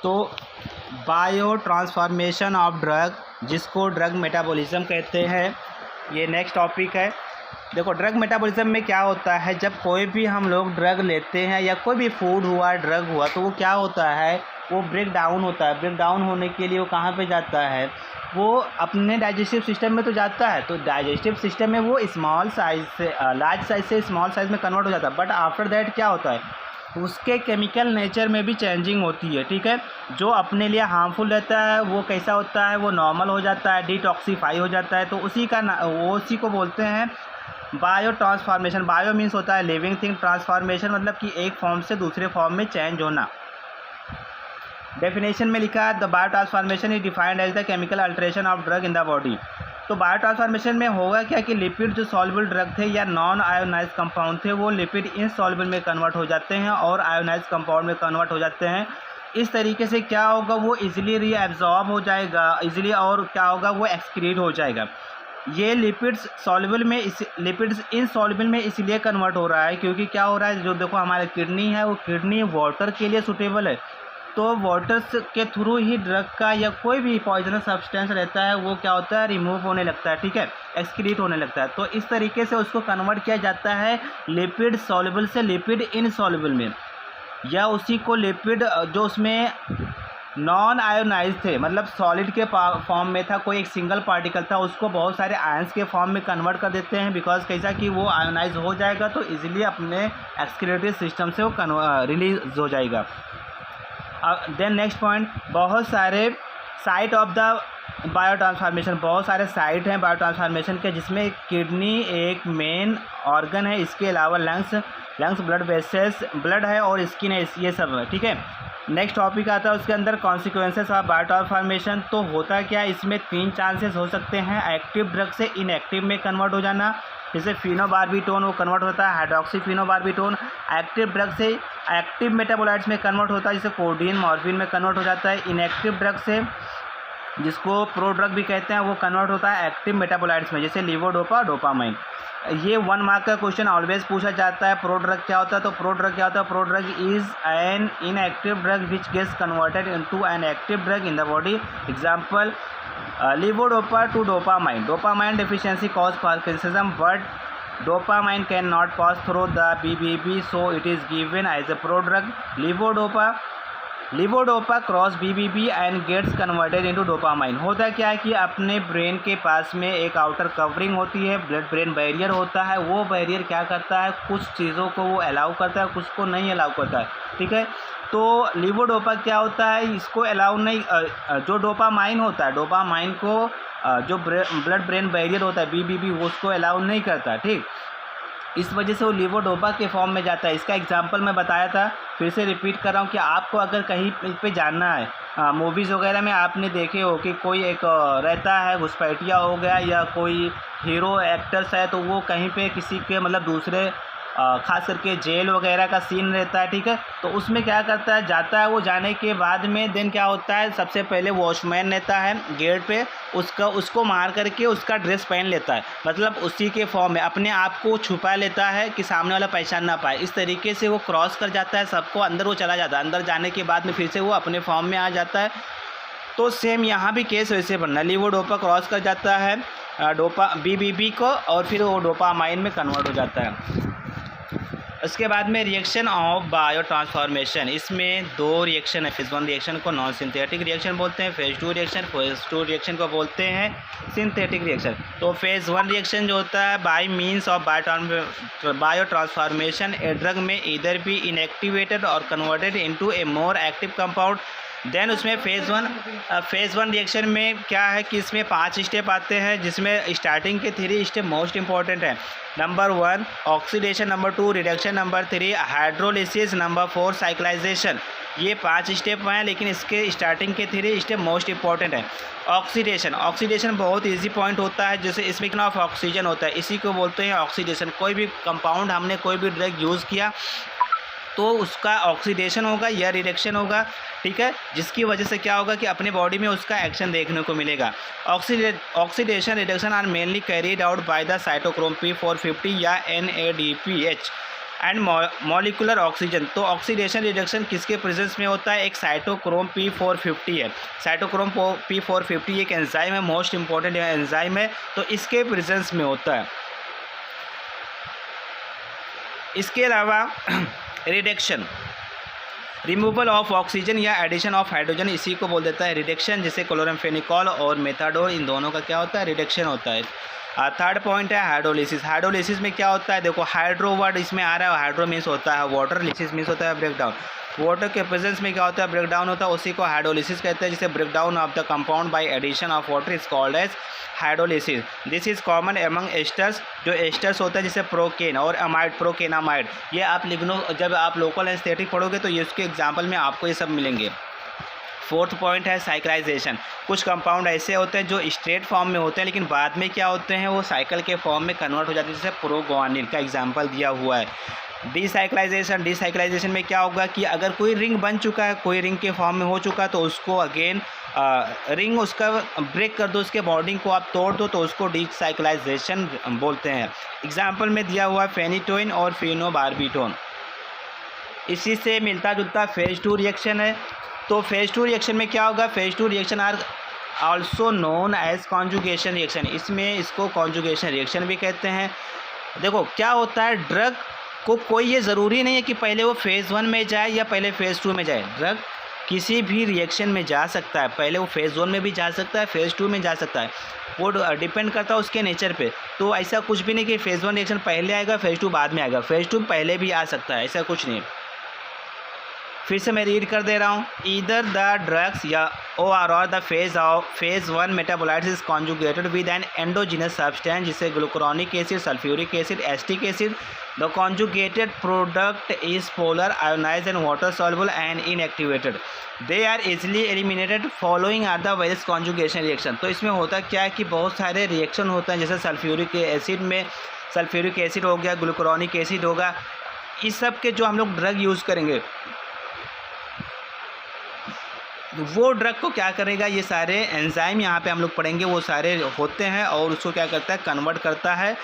तो bio transformation of drug, जिसको drug metabolism कहते हैं, ये नेक्स्ट टॉपिक है। देखो ड्रग मेटाबॉलिज्म में क्या होता है, जब कोई भी हम लोग ड्रग लेते हैं या कोई भी फूड हुआ, ड्रग हुआ, तो वो क्या होता है, वो ब्रेक डाउन होता है। ब्रेक डाउन होने के लिए वो कहाँ पे जाता है, वो अपने डाइजेस्टिव सिस्टम में तो जाता है, तो डाइजेस्टिव सिस्टम में वो स्मॉल साइज से लार्ज साइज से स्मॉल साइज में कन्वर्ट हो जाता है। बट आफ्टर दैट क्या होता है, उसके केमिकल नेचर में भी चेंजिंग होती है। ठीक है, जो अपने लिए हार्मफुल रहता है वो कैसा होता है, वो नॉर्मल हो जाता है, डिटॉक्सीफाई हो जाता है। तो उसी को बोलते हैं बायो ट्रांसफॉर्मेशन। बायो मीन्स होता है लिविंग थिंग, ट्रांसफॉर्मेशन मतलब कि एक फॉर्म से दूसरे फॉर्म में चेंज होना। डेफिनेशन में लिखा है the biotransformation is defined as the chemical alteration of drug in the body. तो बायो ट्रांसफॉर्मेशन में होगा क्या कि लिपिड जो सॉल्युबल ड्रग थे या नॉन आयोनाइज्ड कंपाउंड थे, वो लिपिड इनसॉल्युबल में कन्वर्ट हो जाते हैं और आयोनाइज्ड कंपाउंड में कन्वर्ट हो जाते हैं। इस तरीके से क्या होगा, वो इजीली रीएब्जॉर्ब हो जाएगा इजीली, और क्या होगा, वो एक्सक्रीट हो जाएगा। ये लिपिड्स सॉल्युबल में लिपिड्स इनसॉल्युबल में इसलिए कन्वर्ट हो रहा है क्योंकि क्या हो रहा है, जो देखो हमारे किडनी है, वो किडनी वाटर के लिए सूटेबल है। तो वाटर्स के थ्रू ही ड्रग का या कोई भी पॉइजनस सब्सटेंस रहता है वो क्या होता है, रिमूव होने लगता है। ठीक है, एक्सक्रीट होने लगता है। तो इस तरीके से उसको कन्वर्ट किया जाता है लिपिड सॉल्युबल से लिपिड इनसॉल्युबल में, या उसी को लिपिड जो उसमें नॉन आयोनाइज थे, मतलब सॉलिड के फॉर्म में था, कोई एक सिंगल पार्टिकल था, उसको बहुत सारे आयंस के फॉर्म में कन्वर्ट कर देते हैं। बिकॉज कैसा कि वो आयोनाइज हो जाएगा तो इजीली अपने एक्सक्रीटरी सिस्टम से वो रिलीज हो जाएगा। देन नेक्स्ट पॉइंट, बहुत सारे site of the bio transformation, बहुत सारे साइट हैं बायो ट्रांसफॉर्मेशन के, जिसमें किडनी एक मेन ऑर्गन है, इसके अलावा लंग्स ब्लड वेसल्स, ब्लड है और स्किन है, ये सब है। ठीक है, नेक्स्ट टॉपिक आता है उसके अंदर कॉन्सिक्वेंसेस ऑफ बायो ट्रांसफॉर्मेशन। तो होता क्या है, इसमें 3 चांसेस हो सकते हैं, एक्टिव ड्रग से इनएक्टिव में कन्वर्ट हो जाना, जैसे फिनोबार्बिटोन वो कन्वर्ट होता है हाइड्रोक्सीफिनोबार्बिटोन। एक्टिव ड्रग से एक्टिव मेटाबोलाइट्स में कन्वर्ट होता है, जैसे कोडीन मॉर्फिन में कन्वर्ट हो जाता है। इनएक्टिव ड्रग से, जिसको प्रो ड्रग भी कहते हैं, वो कन्वर्ट होता है एक्टिव मेटाबोलाइट्स में, जैसे लीवोडोपा, डोपामाइन। ये 1 मार्क का क्वेश्चन ऑलवेज पूछा जाता है। प्रो ड्रग क्या होता है, तो प्रो ड्रग क्या होता है, prodrug is an inactive drug which gets converted into an active drug in the body. Example levodopa to dopamine. Dopamine deficiency cause Parkinsonism, but dopamine cannot pass through the BBB, so it is given as a prodrug. Levodopa cross BBB and gets converted into dopamine. होता क्या है कि अपने brain के पास में एक outer covering होती है, ब्लड ब्रेन बैरियर होता है। वो बैरियर क्या करता है, कुछ चीज़ों को वो अलाउ करता है, कुछ को नहीं अलाउ करता है। ठीक है, तो लीवोडोपा क्या होता है, इसको अलाउ नहीं, जो डोपामाइन होता है, डोपामाइन को जो ब्लड ब्रेन बैरियर होता है BBB, वो उसको अलाउ नहीं करता। ठीक, इस वजह से वो लीवोडोपा के फॉर्म में जाता है। इसका एग्जांपल मैं बताया था, फिर से रिपीट कर रहा हूँ कि आपको अगर कहीं पे जाना है, मूवीज़ वगैरह में आपने देखे हो कि कोई एक रहता है, घुसपैठिया हो गया या कोई हीरो एक्टर्स है, तो वो कहीं पे किसी के मतलब दूसरे खास करके जेल वगैरह का सीन रहता है। ठीक है, तो उसमें क्या करता है, जाता है, वो जाने के बाद में देन क्या होता है, सबसे पहले वॉचमैन रहता है गेट पे, उसको मार करके उसका ड्रेस पहन लेता है, मतलब उसी के फॉर्म में अपने आप को छुपा लेता है कि सामने वाला पहचान ना पाए। इस तरीके से वो क्रॉस कर जाता है सबको, अंदर वो चला जाता है। अंदर जाने के बाद में फिर से वो अपने फॉर्म में आ जाता है। तो सेम यहाँ भी केस वैसे बनना, लीवोडोपा क्रॉस कर जाता है BBB को, और फिर वो डोपामाइन में कन्वर्ट हो जाता है। उसके बाद में रिएक्शन ऑफ बायो ट्रांसफॉर्मेशन, इसमें 2 रिएक्शन है। फेज़ 1 रिएक्शन को नॉन सिंथेटिक रिएक्शन बोलते हैं, फेज़ 2 रिएक्शन को बोलते हैं सिंथेटिक रिएक्शन। तो फेज़ 1 रिएक्शन जो होता है, bye means of bio transformation a drug में इधर बी इनएक्टिवेटेड और कन्वर्टेड इनटू ए मोर एक्टिव कंपाउंड। देन उसमें फेज़ 1 रिएक्शन में क्या है कि इसमें 5 स्टेप आते हैं, जिसमें स्टार्टिंग के 3 स्टेप मोस्ट इंपॉर्टेंट है। Number 1 oxidation, number 2 reduction, number 3 hydrolysis, number 4 cyclisation. ये 5 स्टेप हैं, लेकिन इसके स्टार्टिंग के 3 स्टेप मोस्ट इंपॉर्टेंट है। ऑक्सीडेशन बहुत इजी पॉइंट होता है, जैसे स्पीकिंग ऑफ ऑक्सीजन होता है, इसी को बोलते हैं ऑक्सीडेशन। कोई भी कंपाउंड हमने कोई भी ड्रग यूज़ किया तो उसका ऑक्सीडेशन होगा या रिडक्शन होगा। ठीक है, जिसकी वजह से क्या होगा कि अपने बॉडी में उसका एक्शन देखने को मिलेगा। Oxidation reduction are mainly carried out by the cytochrome P450 या NADPH। And molecular oxygen. तो ऑक्सीडेशन रिडक्शन किसके प्रेजेंस में होता है? एक साइटोक्रोम P450 है। साइटोक्रोम P450 एक एंजाइम है, मोस्ट इंपॉर्टेंट एंजाइम है, तो इसके प्रेजेंस में होता है। इसके अलावा रिडक्शन, रिमूवल ऑफ ऑक्सीजन या एडिशन ऑफ हाइड्रोजन, इसी को बोल देता है रिडक्शन। जैसे क्लोरमफेनिकॉल और मेथाडोल, इन दोनों का क्या होता है? रिडक्शन होता है। थर्ड पॉइंट है हाइड्रोलिसिस। हाइड्रोलिसिस में क्या होता है? देखो हाइड्रो वर्ड इसमें आ रहा है, हाइड्रो मीन्स होता है वाटर, लिसिस मीन्स होता है ब्रेकडाउन। वाटर के प्रेजेंस में क्या होता है? ब्रेकडाउन होता है, उसी को हाइड्रोलिसिस कहते हैं। जिसे breakdown of the compound by addition of water is called as hydrolysis. This is common among esters, जो एस्टर्स होता है जैसे प्रोकेन और अमाइड, प्रोकेनामाइड, ये आप लिख लो। जब आप लोकल एस्थेटिक पढ़ोगे तो ये उसके एग्जाम्पल में आपको ये सब मिलेंगे। फोर्थ पॉइंट है साइक्लाइजेशन। कुछ कंपाउंड ऐसे होते हैं जो स्ट्रेट फॉर्म में होते हैं लेकिन बाद में क्या होते हैं? वो साइकिल के फॉर्म में कन्वर्ट हो जाते हैं, जैसे प्रोग्वानिल का एग्जांपल दिया हुआ है। डिसाइक्लाइजेशन, डिसाइक्लाइजेशन में क्या होगा कि अगर कोई रिंग बन चुका है, कोई रिंग के फॉर्म में हो चुका है, तो उसको अगेन रिंग उसका ब्रेक कर दो, उसके बॉन्डिंग को आप तोड़ दो, तो उसको डिसाइक्लाइजेशन बोलते हैं। एग्जाम्पल में दिया हुआ है फेनिटोइन और फिनोबार्बिटोन। इसी से मिलता जुलता फेज 2 रिएक्शन है। तो फेज 2 रिएक्शन में क्या होगा? Phase 2 reaction are also known as conjugation reaction. इसमें इसको कॉन्जुगेशन रिएक्शन भी कहते हैं। देखो क्या होता है, ड्रग को कोई ये ज़रूरी नहीं है कि पहले वो फेज़ 1 में जाए या पहले फेज़ 2 में जाए। ड्रग किसी भी रिएक्शन में जा सकता है, पहले वो फेज़ 1 में भी जा सकता है, फेज़ 2 में जा सकता है, वो डिपेंड करता है उसके नेचर पे। तो ऐसा कुछ भी नहीं कि फेज़ 1 रिएक्शन पहले आएगा, फेज़ 2 बाद में आएगा, फेज़ 2 पहले भी आ सकता है, ऐसा कुछ नहीं। फिर से मैं रीड कर दे रहा हूँ। ईदर द ड्रग्स या और the phase 1 metabolites is conjugated with an endogenous substance, जिसे glucuronic acid, sulphuric acid, acetic acid. The conjugated product is polar, ionised and water soluble and inactivated. They are easily eliminated following are the various conjugation reaction. तो इसमें होता क्या है कि बहुत सारे reaction होते हैं, जैसे सल्फ्यूरिक एसिड में सल्फ्यूरिक एसिड हो गया, ग्लूकुरोनिक एसिड होगा। इस सब के जो हम लोग ड्रग यूज़ करेंगे, वो ड्रग को क्या करेगा, ये सारे एंजाइम यहाँ पे हम लोग पढ़ेंगे, वो सारे होते हैं और उसको क्या करता है? कन्वर्ट करता है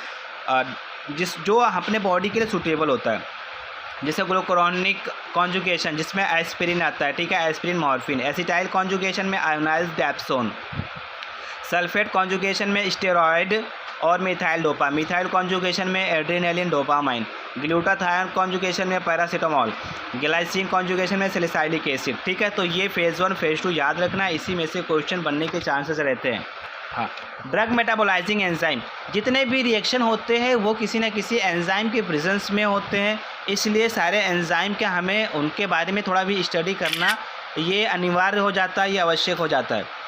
जो अपने बॉडी के लिए सूटेबल होता है। जैसे ग्लूकुरोनिक कॉन्जुगेशन जिसमें एस्पिरिन आता है, ठीक है, एस्पिरिन, मॉर्फिन। एसिटाइल कॉन्जुगेशन में आयोनाइज्ड डेप्सोन। सल्फेट कॉन्जुगेशन में स्टेरॉयड और मिथाइल डोपा। मिथाइल कॉन्जुगेशन में एड्रेनालिन, डोपामाइन। ग्लूटाथायोन कॉन्जुगेशन में पैरासीटामोल। ग्लाइसिन कॉन्जुगेशन में सैलिसाइलिक एसिड। ठीक है, तो ये फेज़ 1 फेज़ 2 याद रखना, इसी में से क्वेश्चन बनने के चांसेस रहते हैं। हाँ, ड्रग मेटाबोलाइजिंग एंजाइम, जितने भी रिएक्शन होते हैं वो किसी न किसी एंजाइम के प्रेजेंस में होते हैं, इसलिए सारे एंजाइम के हमें उनके बारे में थोड़ा भी स्टडी करना ये अनिवार्य हो जाता है, ये आवश्यक हो जाता है।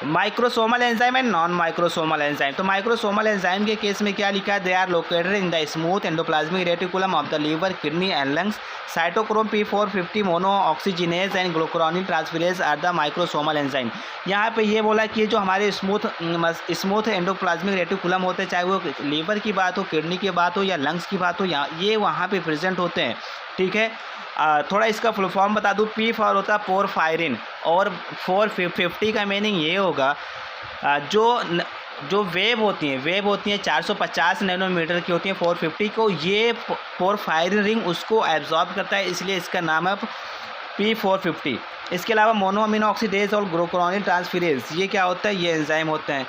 Microsomal enzyme and non microsomal enzyme. तो माइक्रोसोमल एंजाइम के केस में क्या लिखा है? They are located in the smooth endoplasmic reticulum of the liver, kidney and lungs. Cytochrome P450 mono oxygenase and glucuronyl transferase are the microsomal enzyme. यहाँ पे ये बोला कि जो हमारे स्मूथ एंडोप्लाज्मिक रेटिकुलम होते हैं, चाहे वो लीवर की बात हो, किडनी की बात हो या लंग्स की बात हो, ये वहाँ पे प्रेजेंट होते हैं। ठीक है, थोड़ा इसका फुल फॉर्म बता दूँ। P फॉर होता है पोरफायरिन, और 450 का मीनिंग ये होगा जो वेव होती हैं 450 नैनोमीटर की होती हैं 450 को, ये पोरफायरिन रिंग उसको एब्जॉर्ब करता है, इसलिए इसका नाम है P450। इसके अलावा मोनो अमीनो ऑक्सीडेज और ग्लूकुरोनिल ट्रांसफरेज, ये क्या होता है? ये एंजाइम होते हैं।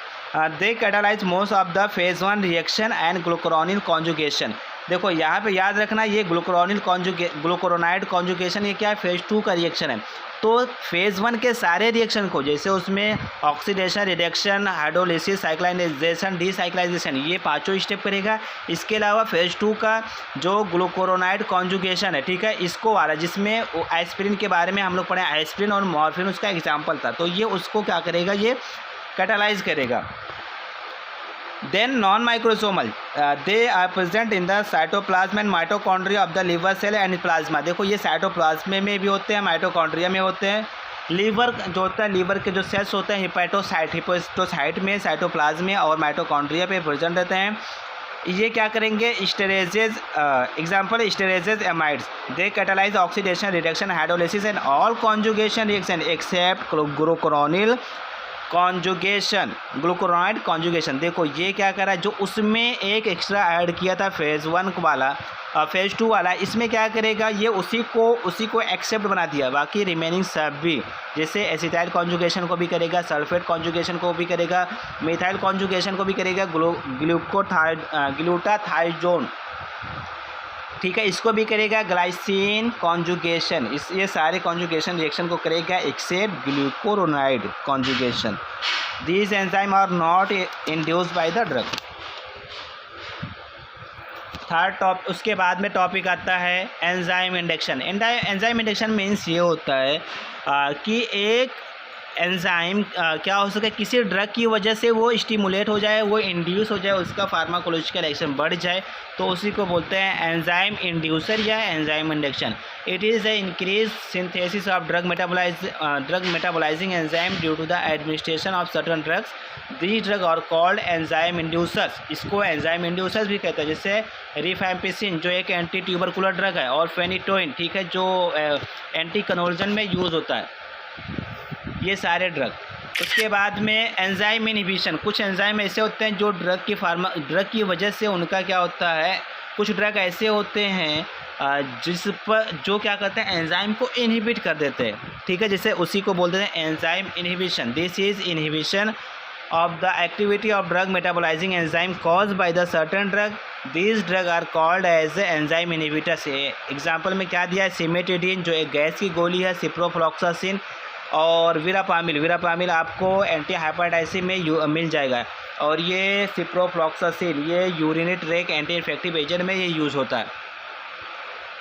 They catalyse most of the phase 1 reaction and glucuronyl conjugation. देखो यहाँ पे याद रखना, ये ग्लूकुरोनाइड कॉन्जुगेशन ये क्या है? फेज़ 2 का रिएक्शन है। तो फेज़ 1 के सारे रिएक्शन को, जैसे उसमें ऑक्सीडेशन, रिडक्शन, हाइड्रोलिसिस, साइक्लाइजेशन, डिसाइक्लाइजेशन, ये पांचों स्टेप करेगा। इसके अलावा फेज़ 2 का जो ग्लूकुरोनाइड कॉन्जुगेशन है, ठीक है, इसको आ रहा है, जिसमें एस्पिरिन के बारे में हम लोग पढ़े, एस्पिरिन और मॉर्फिन उसका एग्जाम्पल था। तो ये उसको क्या करेगा? ये कैटालाइज करेगा। Then non-microsomal, they are present in the cytoplasm and mitochondria of the liver cell and plasma। देखो ये साइटोप्लाज्म में भी होते हैं, माइटोकॉन्ड्रिया में होते हैं। लीवर जो होता है, लीवर के जो सेल्स होते हैं हिपोसाइट में, साइटोप्लाज्म में और माइटोकॉन्ड्रिया पे प्रेजेंट रहते हैं। ये क्या करेंगे? Esterases, example esterases amides, they catalyse oxidation, reduction, hydrolysis and all conjugation reaction except glucuronyl conjugation, glucuronide conjugation. देखो ये क्या कर रहा है? जो उसमें एक एक्स्ट्रा ऐड किया था फेज़ 1 वाला, फेज़ 2 वाला, इसमें क्या करेगा, ये उसी को एक्सेप्ट बना दिया, बाकी रिमेनिंग सब भी, जैसे एसिटाइल कॉन्जुगेशन को भी करेगा, सल्फेट कॉन्जुगेशन को भी करेगा, मिथाइल कॉन्जुगेशन को भी करेगा, ग्लूटाथायोजोन, ठीक है, इसको भी करेगा, ग्लाइसिन कॉन्जुगेशन, ये सारे कॉन्जुगेशन रिएक्शन को करेगा except glucuronide conjugation. These enzyme are not induced by the drug. उसके बाद में टॉपिक आता है enzyme induction. Enzyme induction means ये होता है कि एक एंजाइम क्या हो सके, किसी ड्रग की वजह से वो स्टिमुलेट हो जाए, वो इंड्यूस हो जाए, उसका फार्माकोलॉजिकल एक्शन बढ़ जाए, तो उसी को बोलते हैं एंजाइम इंड्यूसर या enzyme induction. It is the increase synthesis of drug metabolising enzyme due to the administration of certain drugs. These drug are called enzyme inducers. इसको एंजाइम इंड्यूसर्स भी कहते हैं, जैसे रिफैम्पिसिन जो एक एंटी ट्यूबरकुलर ड्रग है, और फेनिटोइन, ठीक है, जो एंटी कन्वर्जन में यूज़ होता है, ये सारे ड्रग। उसके बाद में एंजाइम इनहिबिशन। कुछ एंजाइम ऐसे होते हैं जो ड्रग की वजह से उनका क्या होता है, कुछ ड्रग ऐसे होते हैं जो क्या करते हैं, एंजाइम को इनहिबिट कर देते हैं, ठीक है, जैसे उसी को बोलते हैं enzyme inhibition. This is inhibition of the activity of drug metabolising enzyme caused by the certain drug. These drug are called as enzyme inhibitors. Example में क्या दिया है, सिमेटिडिन जो एक गैस की गोली है, सिप्रोफ्लॉक्सासिन, और वीरापामिल आपको एंटी हाइपरटाइसिस में मिल जाएगा, और ये सिप्रोफ्लॉक्सासिन ये urinary tract anti infective agent में ये यूज़ होता है।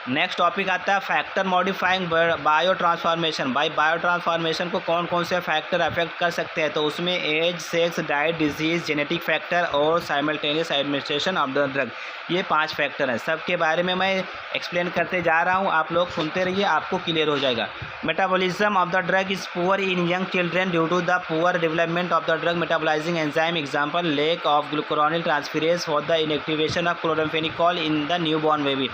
नेक्स्ट टॉपिक आता है factor modifying bio transformation. Bio transformation को कौन कौन से फैक्टर अफेक्ट कर सकते हैं, तो उसमें age, sex, diet, disease, genetic factor और simultaneous administration of the drug, ये 5 फैक्टर हैं। सबके बारे में मैं एक्सप्लेन करते जा रहा हूँ, आप लोग सुनते रहिए, आपको क्लियर हो जाएगा। Metabolism of the drug is poor in young children due to the poor development of the drug metabolising enzyme. Example lack of glucuronyl transferase for the inactivation of chloramphenicol in the new born baby.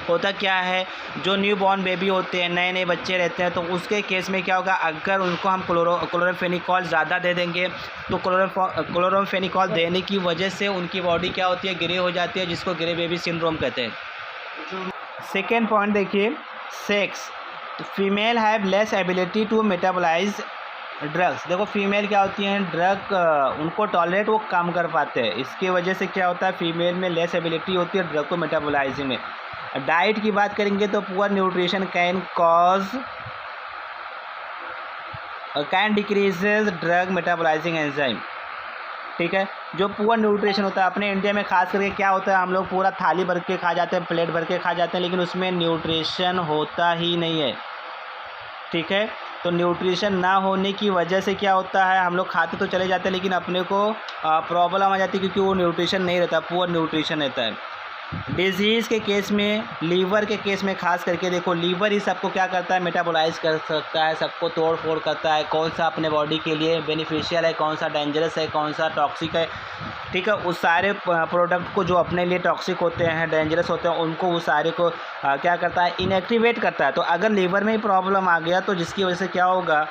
होता क्या है, जो new born baby होते हैं, नए नए बच्चे रहते हैं, तो उसके केस में क्या होगा, अगर उनको हम क्लोराम्फेनिकोल ज़्यादा दे देंगे, तो क्लोराम्फेनिकोल देने की वजह से उनकी बॉडी क्या होती है, ग्रे हो जाती है, जिसको ग्रे बेबी सिंड्रोम कहते हैं। सेकेंड पॉइंट देखिए, sex. Female have less ability to metabolise drugs. देखो फीमेल क्या होती हैं, ड्रग उनको टॉलरेट वो कम कर पाते हैं, इसकी वजह से क्या होता है, फीमेल में लेस एबिलिटी होती है ड्रग को मेटाबोलाइजिंग में। डाइट की बात करेंगे तो poor nutrition can decreases drug metabolising enzyme, ठीक है। जो पुअर न्यूट्रिशन होता है, अपने इंडिया में खास करके क्या होता है, हम लोग पूरा थाली भर के खा जाते हैं, प्लेट भर के खा जाते हैं, लेकिन उसमें न्यूट्रिशन होता ही नहीं है, ठीक है। तो न्यूट्रिशन ना होने की वजह से क्या होता है, हम लोग खाते तो चले जाते हैं, लेकिन अपने को प्रॉब्लम आ जाती है, क्योंकि वो न्यूट्रिशन नहीं रहता, पुअर न्यूट्रिशन रहता है। डिजीज़ के केस में, लीवर के केस में खास करके देखो, लीवर ही सबको क्या करता है, मेटाबोलाइज कर सकता है, सबको तोड़ फोड़ करता है, कौन सा अपने बॉडी के लिए बेनिफिशियल है, कौन सा डेंजरस है, कौन सा टॉक्सिक है, ठीक है। उस सारे प्रोडक्ट को जो अपने लिए टॉक्सिक होते हैं, डेंजरस होते हैं, उनको उस सारे को क्या करता है, इनएक्टिवेट करता है। तो अगर लीवर में ही प्रॉब्लम आ गया, तो जिसकी वजह से क्या होगा,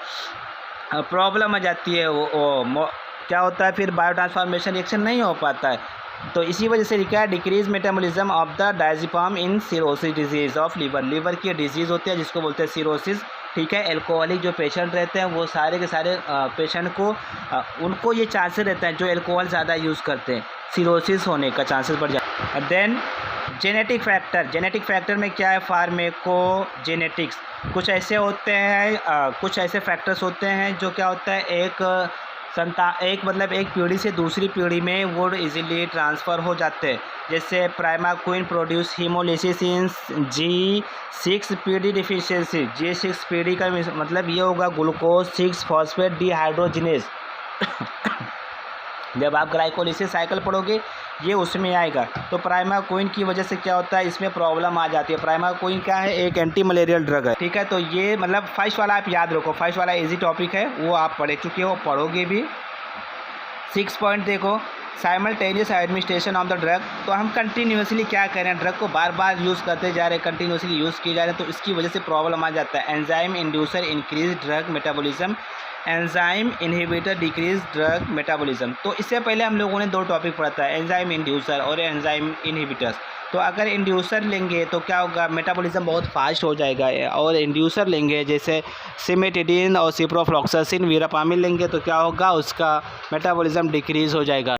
प्रॉब्लम आ जाती है, वो क्या होता है, फिर बायो ट्रांसफॉर्मेशन रिएक्शन नहीं हो पाता है। तो इसी वजह से लिखा है decrease metabolism of the diazepam in cirrhosis disease of liver. Liver की डिजीज़ होती है जिसको बोलते हैं सिरोसिस, ठीक है। एल्कोहलिक जो पेशेंट रहते हैं, वो सारे के सारे पेशेंट को उनको ये चांसेस रहते हैं, जो एल्कोहल ज़्यादा यूज़ करते हैं, सिरोसिस होने का चांसेस बढ़ जाता है। देन जेनेटिक फैक्टर में क्या है, फार्मेकोजेनेटिक्स। कुछ ऐसे होते हैं, कुछ ऐसे फैक्टर्स होते हैं जो क्या होता है, एक पीढ़ी से दूसरी पीढ़ी में वो इजीली ट्रांसफ़र हो जाते हैं। जैसे प्राइमाक्विन प्रोड्यूस हीमोलिसिस इन G6PD डिफिशियंसी। G6PD का मतलब ये होगा ग्लूकोज 6 फॉस्फेट डिहाइड्रोजिनेज। जब आप ग्लाइकोलिसिस साइकिल पढ़ोगे ये उसमें आएगा। तो प्राइमाक्विन की वजह से क्या होता है, इसमें प्रॉब्लम आ जाती है। प्राइमाक्विन क्या है, एक एंटी मलेरियल ड्रग है, ठीक है। तो ये मतलब फर्स्ट वाला आप याद रखो, फर्स्ट वाला इजी टॉपिक है, वो आप पढ़ चुके हो, पढ़ोगे भी। 6 पॉइंट देखो, simultaneous administration of the drug. तो हम कंटिन्यूसली क्या कर रहे हैं, ड्रग को बार बार यूज़ करते जा रहे हैं, कंटिन्यूसली यूज़ किए जा रहे हैं, तो इसकी वजह से प्रॉब्लम आ जाता है। Enzyme inducer increase drug metabolism, enzyme inhibitor decrease drug metabolism. तो इससे पहले हम लोगों ने 2 टॉपिक पढ़ा था, एंजाइम इंड्यूसर और एंजाइम इनहिबिटर्स। तो अगर इंड्यूसर लेंगे तो क्या होगा, मेटाबॉलिज्म बहुत फास्ट हो जाएगा। और इंड्यूसर लेंगे जैसे सिमेटिडिन और सिप्रोफ्लॉक्सासिन, वीरापामिन लेंगे तो क्या होगा, उसका मेटाबॉलिज्म डिक्रीज़ हो जाएगा।